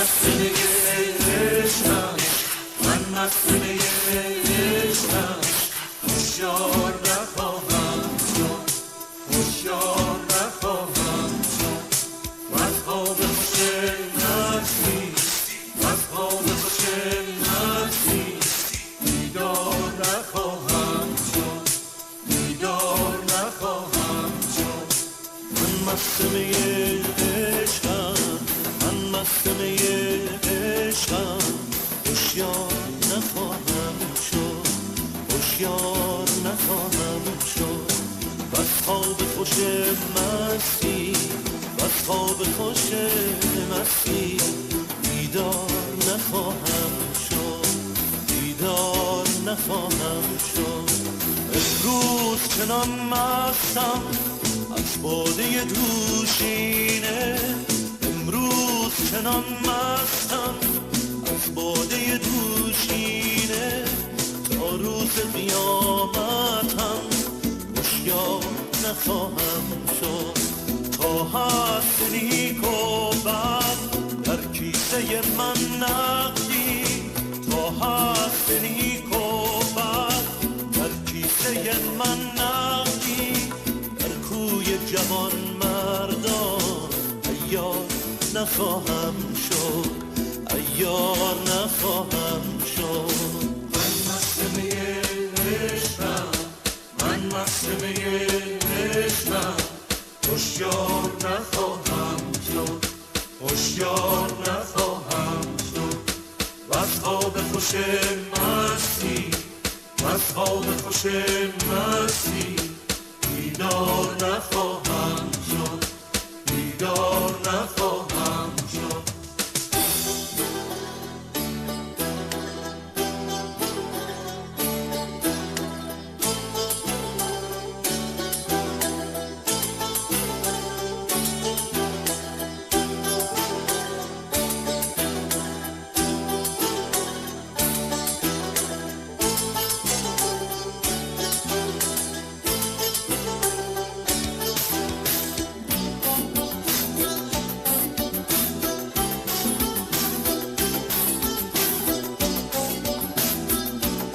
مسئله عشقم، من مسئله عشقم، هوشیار نخواهم شد، هوشیار نخواهم شد. وز خواب خوش مستی، وز خواب خوش مستی، بیدار نخواهم شد، بیدار نخواهم شد. من مسئله عشقم، من مسئله عشقم، هوشیار نخواهم شد، هوشیار نخواهم شد. وز خواب خوش مستی، وز خواب خوش مستی، بیدار نخواهم شد، بیدار نخواهم شد. امروز چنان مستم از باده دوشینه، امروز چنان مستم از باده دوشینه، تا روز قیامتم هوشیار نخواهم شد. تا هست نیک و بد در کیسه من نقدی، تا هست نیک و بد در کیسه من نقدی، در کوی جوان مردان عیار نخواهم شد، عیار نخواهم شد. من مسئله عشقم، من مسئله عشقم، هوشیار نخواهم شد، هوشیار نخواهم شد. وز خواب خوش مستی، وز خواب خوش مستی، بیدار نخواهم